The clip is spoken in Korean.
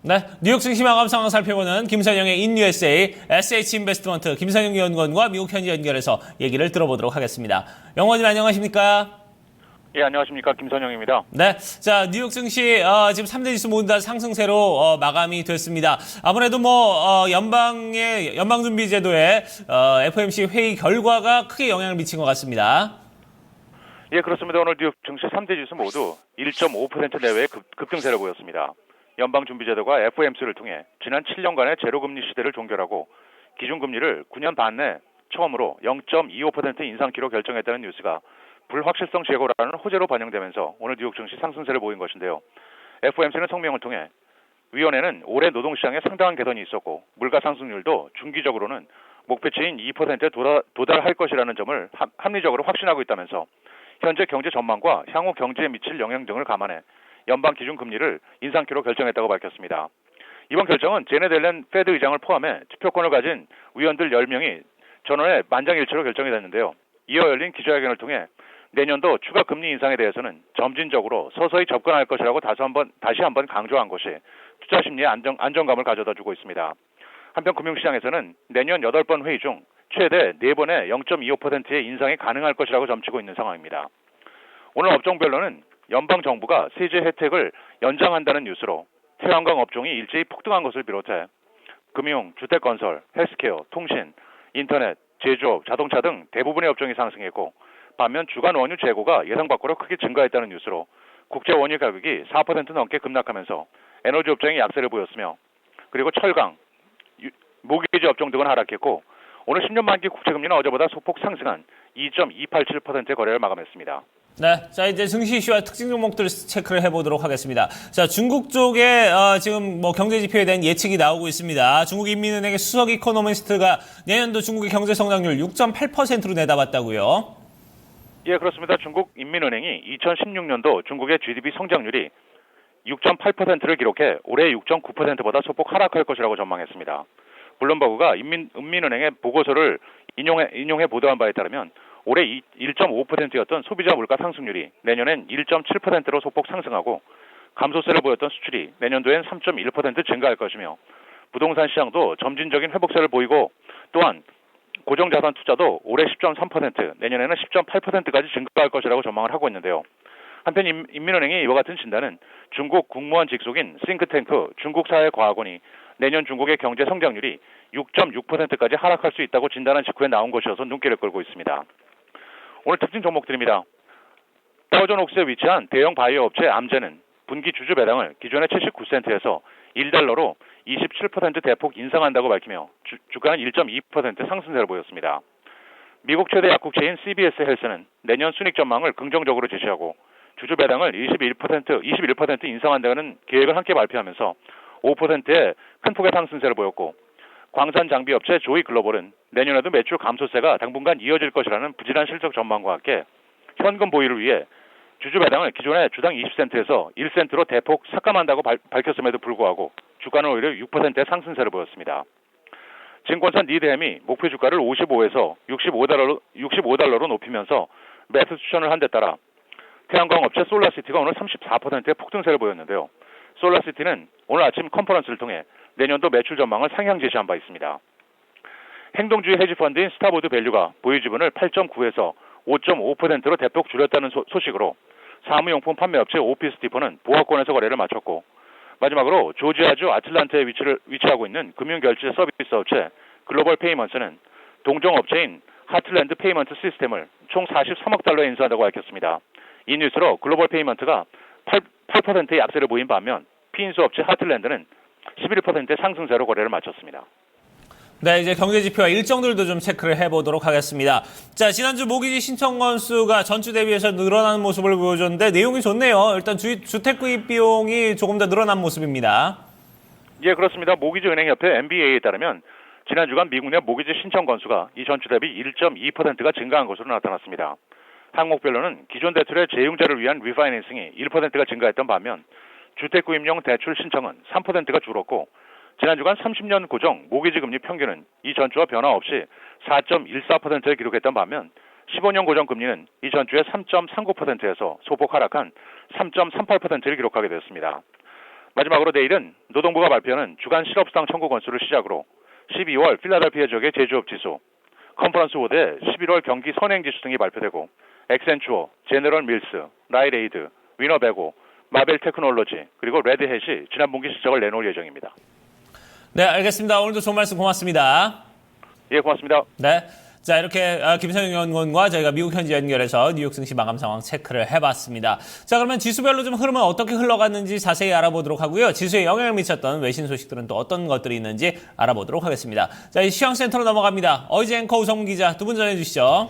네, 뉴욕 증시 마감 상황 살펴보는 김선영의 인USA SH인베스트먼트 김선영 연구원과 미국 현지 연결해서 얘기를 들어보도록 하겠습니다. 연구원님 안녕하십니까? 예, 안녕하십니까. 김선영입니다. 네, 자 뉴욕 증시 지금 3대 지수 모두 다 상승세로 마감이 됐습니다. 아무래도 연방준비제도의 FOMC 회의 결과가 크게 영향을 미친 것 같습니다. 예, 그렇습니다. 오늘 뉴욕 증시 3대 지수 모두 1.5% 내외의 급등세를 보였습니다. 연방준비제도가 FOMC를 통해 지난 7년간의 제로금리 시대를 종결하고 기준금리를 9년 반 내 처음으로 0.25% 인상키로 결정했다는 뉴스가 불확실성 제거라는 호재로 반영되면서 오늘 뉴욕 증시 상승세를 보인 것인데요. FOMC는 성명을 통해 위원회는 올해 노동시장에 상당한 개선이 있었고 물가 상승률도 중기적으로는 목표치인 2%에 도달할 것이라는 점을 합리적으로 확신하고 있다면서 현재 경제 전망과 향후 경제에 미칠 영향 등을 감안해 연방 기준 금리를 인상키로 결정했다고 밝혔습니다. 이번 결정은 제넷 옐런 페드 의장을 포함해 투표권을 가진 위원들 10명이 전원의 만장일치로 결정이 됐는데요. 이어 열린 기자회견을 통해 내년도 추가 금리 인상에 대해서는 점진적으로 서서히 접근할 것이라고 다시 한번 강조한 것이 투자 심리에 안정감을 가져다 주고 있습니다. 한편 금융시장에서는 내년 8번 회의 중 최대 4번의 0.25%의 인상이 가능할 것이라고 점치고 있는 상황입니다. 오늘 업종별로는 연방정부가 세제 혜택을 연장한다는 뉴스로 태양광 업종이 일제히 폭등한 것을 비롯해 금융, 주택건설, 헬스케어, 통신, 인터넷, 제조업, 자동차 등 대부분의 업종이 상승했고 반면 주간 원유 재고가 예상 밖으로 크게 증가했다는 뉴스로 국제 원유 가격이 4% 넘게 급락하면서 에너지 업종이 약세를 보였으며 그리고 철강, 모기지 업종 등은 하락했고 오늘 10년 만기 국채금리는 어제보다 소폭 상승한 2.287%의 거래를 마감했습니다. 네, 자 이제 증시 이슈와 특징 종목들 체크를 해보도록 하겠습니다. 자 중국 쪽에 지금 경제 지표에 대한 예측이 나오고 있습니다. 중국 인민은행의 수석 이코노미스트가 내년도 중국의 경제 성장률 6.8%로 내다봤다고요. 예, 그렇습니다. 중국 인민은행이 2016년도 중국의 GDP 성장률이 6.8%를 기록해 올해 6.9%보다 소폭 하락할 것이라고 전망했습니다. 블룸버그가 인민은행의 보고서를 인용해 보도한 바에 따르면 올해 1.5%였던 소비자 물가 상승률이 내년엔 1.7%로 소폭 상승하고 감소세를 보였던 수출이 내년도엔 3.1% 증가할 것이며 부동산 시장도 점진적인 회복세를 보이고 또한 고정자산 투자도 올해 10.3%, 내년에는 10.8%까지 증가할 것이라고 전망을 하고 있는데요. 한편 인민은행의 이와 같은 진단은 중국 국무원 직속인 싱크탱크 중국사회과학원이 내년 중국의 경제 성장률이 6.6%까지 하락할 수 있다고 진단한 직후에 나온 것이어서 눈길을 끌고 있습니다. 오늘 특징 종목들입니다. 다우존옥스에 위치한 대형 바이오 업체 암젠은 분기 주주 배당을 기존의 79센트에서 1달러로 27% 대폭 인상한다고 밝히며 주가는 1.2% 상승세를 보였습니다. 미국 최대 약국체인 CVS 헬스는 내년 순익 전망을 긍정적으로 제시하고 주주 배당을 21% 인상한다는 계획을 함께 발표하면서 5%의 큰 폭의 상승세를 보였고 광산 장비 업체 조이 글로벌은 내년에도 매출 감소세가 당분간 이어질 것이라는 부진한 실적 전망과 함께 현금 보유를 위해 주주 배당을 기존의 주당 20센트에서 1센트로 대폭 삭감한다고 밝혔음에도 불구하고 주가는 오히려 6%의 상승세를 보였습니다. 증권사 니드햄이 목표 주가를 55에서 65달러로 높이면서 매수 추천을 한 데 따라 태양광 업체 솔라시티가 오늘 34%의 폭등세를 보였는데요. 솔라시티는 오늘 아침 컨퍼런스를 통해 내년도 매출 전망을 상향 제시한 바 있습니다. 행동주의 헤지펀드인 스타보드 밸류가 보유 지분을 8.9에서 5.5%로 대폭 줄였다는 소식으로 사무용품 판매업체 오피스 디포는 보합권에서 거래를 마쳤고 마지막으로 조지아주 아틀란타에 위치하고 있는 금융결제 서비스 업체 글로벌 페이먼트는 동종업체인 하틀랜드 페이먼트 시스템을 총 43억 달러에 인수한다고 밝혔습니다. 이 뉴스로 글로벌 페이먼트가 8%의 약세를 보인 반면 피인수업체 하틀랜드는 11%의 상승세로 거래를 마쳤습니다. 네, 이제 경제 지표와 일정들도 좀 체크를 해보도록 하겠습니다. 자, 지난주 모기지 신청 건수가 전주 대비해서 늘어나는 모습을 보여줬는데 내용이 좋네요. 일단 주택 구입 비용이 조금 더 늘어난 모습입니다. 예, 그렇습니다. 모기지은행협회 MBA에 따르면 지난 주간 미국 내 모기지 신청 건수가 이 전주 대비 1.2%가 증가한 것으로 나타났습니다. 항목별로는 기존 대출의 재융자를 위한 리파이낸싱이 1%가 증가했던 반면 주택 구입용 대출 신청은 3%가 줄었고 지난 주간 30년 고정 모기지 금리 평균은 이 전주와 변화 없이 4.14%를 기록했던 반면 15년 고정 금리는 이 전주에 3.39%에서 소폭 하락한 3.38%를 기록하게 됐습니다. 마지막으로 내일은 노동부가 발표하는 주간 실업수당 청구 건수를 시작으로 12월 필라델피아 지역의 제조업 지수, 컨퍼런스 보드의 11월 경기 선행 지수 등이 발표되고 엑센추어, 제너럴 밀스, 라이레이드, 위너베고, 마벨 테크놀로지 그리고 레드햇이 지난 분기 실적을 내놓을 예정입니다. 네, 알겠습니다. 오늘도 좋은 말씀 고맙습니다. 예, 고맙습니다. 네. 자, 이렇게 김성영 연구원과 저희가 미국 현지 연결해서 뉴욕 증시 마감 상황 체크를 해봤습니다. 자, 그러면 지수별로 좀 흐름은 어떻게 흘러갔는지 자세히 알아보도록 하고요. 지수에 영향을 미쳤던 외신 소식들은 또 어떤 것들이 있는지 알아보도록 하겠습니다. 자, 이 시황센터로 넘어갑니다. 어이지 앵커 우성문 기자 두 분 전해주시죠.